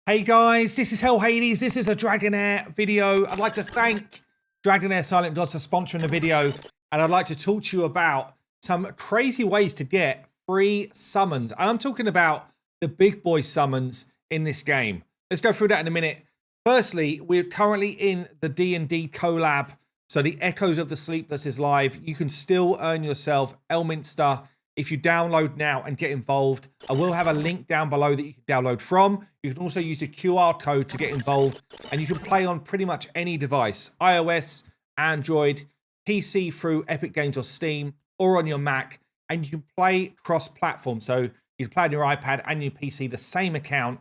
Hey guys, this is HELOITE. This is a Dragonheir video. I'd like to thank Dragonheir Silent Gods for sponsoring the video, and I'd like to talk to you about some crazy ways to get free summons. And I'm talking about the big boy summons in this game. Let's go through that in a minute. Firstly, we're currently in the D&D collab, so the Echoes of the Sleepless is live. You can still earn yourself Elminster if you download now and get involved. I will have a link down below that you can download from. You can also use the QR code to get involved, and you can play on pretty much any device: iOS, Android, PC through Epic Games or Steam, or on your Mac, and you can play cross-platform. So you can play on your iPad and your PC, the same account,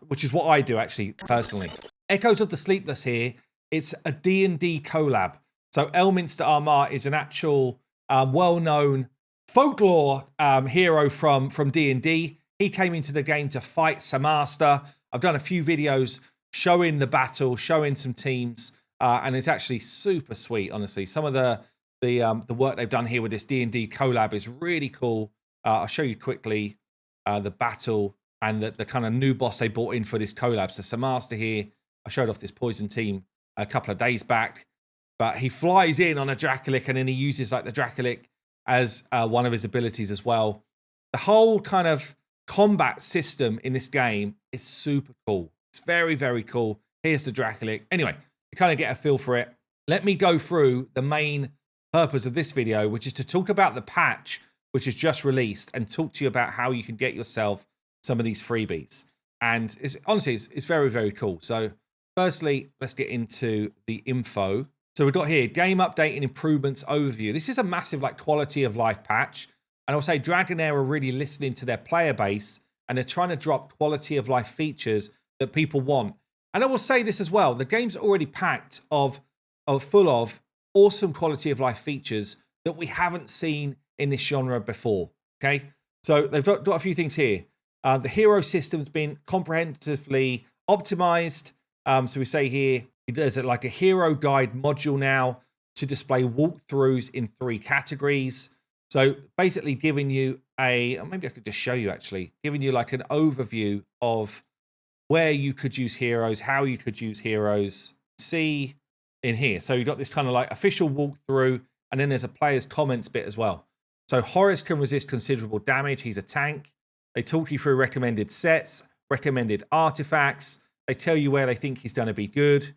which is what I do actually personally. Echoes of the Sleepless here, it's a D&D collab. So Elminster Armagh is an actual well-known folklore hero from D&D. He came into the game to fight Samaster. I've done a few videos showing the battle, showing some teams, and it's actually super sweet, honestly. Some of the work they've done here with this D&D collab is really cool. I'll show you quickly the battle and the kind of new boss they brought in for this collab. So Samaster here, I showed off this poison team a couple of days back, but he flies in on a Dracolic, and then he uses like the Dracolic as one of his abilities as well. The whole kind of combat system in this game is super cool. It's very, very cool. Here's the Dracolic. Anyway, you kind of get a feel for it. Let me go through the main purpose of this video, which is to talk about the patch which is just released and talk to you about how you can get yourself some of these freebies. And honestly, it's very, very cool. So firstly, let's get into the info. So we've got here, game update and improvements overview. This is a massive like quality of life patch. And I'll say Dragonheir are really listening to their player base, and they're trying to drop quality of life features that people want. And I will say this as well, the game's already packed full of awesome quality of life features that we haven't seen in this genre before. Okay, so they've got a few things here. The hero system's been comprehensively optimized. So we say here, there's like a hero guide module now to display walkthroughs in 3 categories. So basically giving you maybe I could just show you actually, giving you like an overview of where you could use heroes, how you could use heroes. See in here. So you've got this kind of like official walkthrough, and then there's a player's comments bit as well. So Horus can resist considerable damage. He's a tank. They talk you through recommended sets, recommended artifacts. They tell you where they think he's going to be good.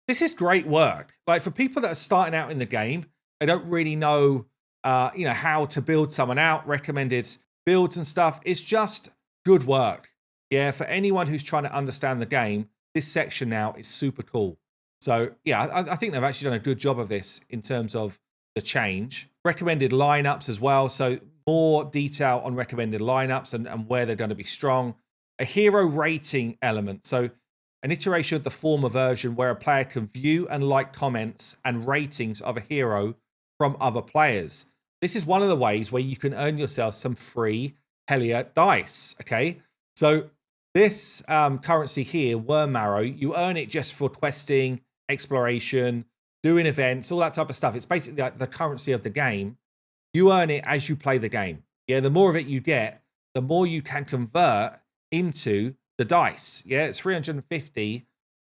This is great work. Like for people that are starting out in the game, they don't really know, how to build someone out, recommended builds and stuff. It's just good work. Yeah, for anyone who's trying to understand the game, this section now is super cool. So yeah, I think they've actually done a good job of this in terms of the change. Recommended lineups as well. So more detail on recommended lineups and where they're going to be strong. A hero rating element. So an iteration of the former version where a player can view and like comments and ratings of a hero from other players. This is one of the ways where you can earn yourself some free HELOITE dice. Okay, so this currency here, Worm Marrow, you earn it just for questing, exploration, doing events, all that type of stuff. It's basically like the currency of the game. You earn it as you play the game. Yeah, the more of it you get, the more you can convert into the dice. Yeah, it's 350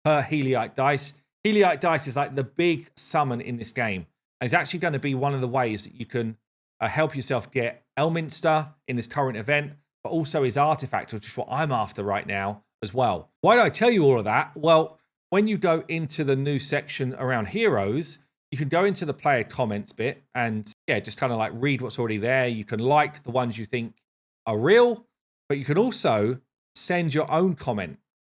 per HELOITE dice. HELOITE dice is like the big summon in this game. And it's actually going to be one of the ways that you can help yourself get Elminster in this current event, but also his artifact, which is what I'm after right now as well. Why do I tell you all of that? Well, when you go into the new section around heroes, you can go into the player comments bit and just kind of like read what's already there. You can like the ones you think are real, but you can also send your own comment,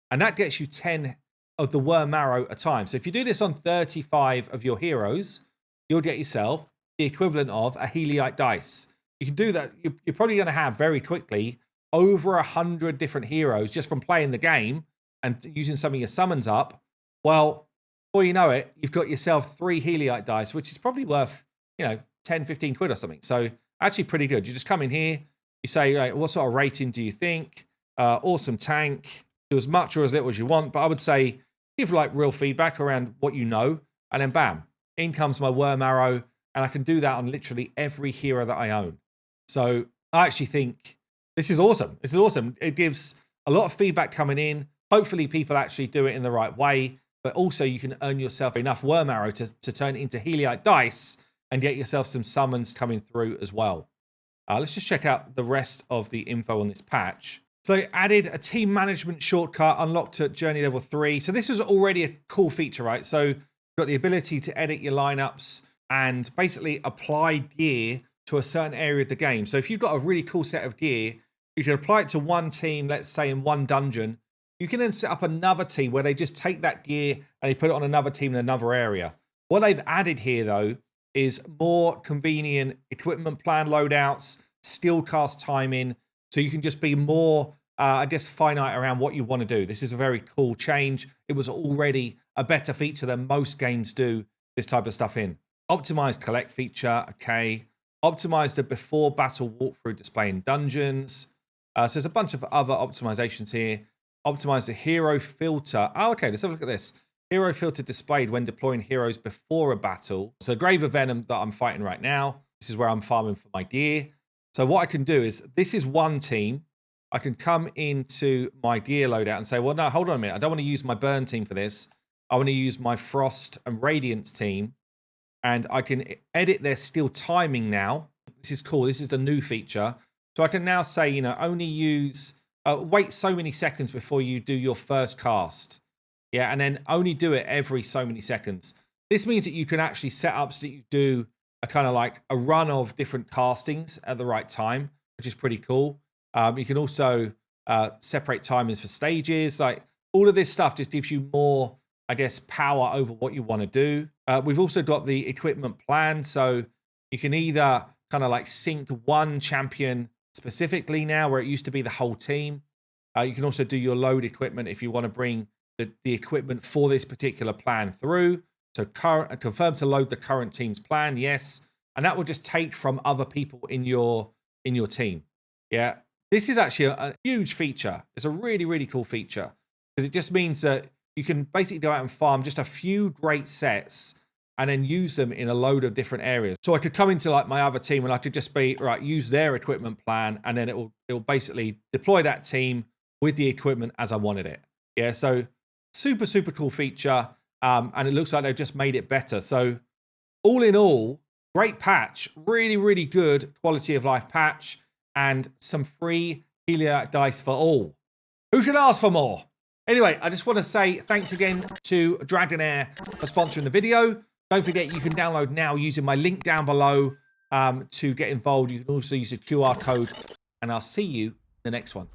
and that gets you 10 of the Worm Marrow at a time. So if you do this on 35 of your heroes, you'll get yourself the equivalent of a HELOITE dice. You can do that. You're probably going to have very quickly over 100 different heroes just from playing the game and using some of your summons up. Well, before you know it, you've got yourself 3 HELOITE dice, which is probably worth, 10, 15 quid or something. So actually pretty good. You just come in here, you say, right, what sort of rating do you think? Awesome tank. Do as much or as little as you want, but I would say give like real feedback around what you know, and then bam, in comes my Worm Arrow, and I can do that on literally every hero that I own. So I actually think this is awesome. This is awesome. It gives a lot of feedback coming in. Hopefully people actually do it in the right way, but also you can earn yourself enough worm arrow to turn it into HELOITE dice and get yourself some summons coming through as well. Let's just check out the rest of the info on this patch. So it added a team management shortcut unlocked at journey level 3. So this was already a cool feature, right? So you've got the ability to edit your lineups and basically apply gear to a certain area of the game. So if you've got a really cool set of gear, you can apply it to one team, let's say in one dungeon. You can then set up another team where they just take that gear and they put it on another team in another area. What they've added here, though, is more convenient equipment plan loadouts, skill cast timing, so you can just be more, I guess, finite around what you want to do. This is a very cool change. It was already a better feature than most games do this type of stuff in. Optimized collect feature, okay. Optimize the before battle walkthrough display in dungeons. So there's a bunch of other optimizations here. Optimize the hero filter. Oh, okay, let's have a look at this. Hero filter displayed when deploying heroes before a battle. So Grave of Venom that I'm fighting right now. This is where I'm farming for my gear. So what I can do is, this is one team. I can come into my gear loadout and say, well, no, hold on a minute. I don't want to use my burn team for this. I want to use my frost and radiance team. And I can edit their skill timing now. This is cool. This is the new feature. So I can now say, you know, only use, wait so many seconds before you do your first cast. Yeah, and then only do it every so many seconds. This means that you can actually set up so that you do a kind of like a run of different castings at the right time, which is pretty cool. You can also separate timings for stages. Like all of this stuff just gives you more, I guess, power over what you want to do. We've also got the equipment plan. So you can either kind of like sync one champion specifically now, where it used to be the whole team. You can also do your load equipment if you want to bring the equipment for this particular plan through. So confirm to load the current team's plan, yes. And that will just take from other people in your team. Yeah, this is actually a huge feature. It's a really, really cool feature because it just means that you can basically go out and farm just a few great sets and then use them in a load of different areas. So I could come into like my other team and I could just be, right, use their equipment plan, and then it will basically deploy that team with the equipment as I wanted it. Yeah, so super, super cool feature. And it looks like they've just made it better. So all in all, great patch, really, really good quality of life patch, and some free HELOITE dice for all. Who should ask for more? Anyway, I just want to say thanks again to Dragonheir for sponsoring the video. Don't forget, you can download now using my link down below to get involved. You can also use a QR code, and I'll see you in the next one.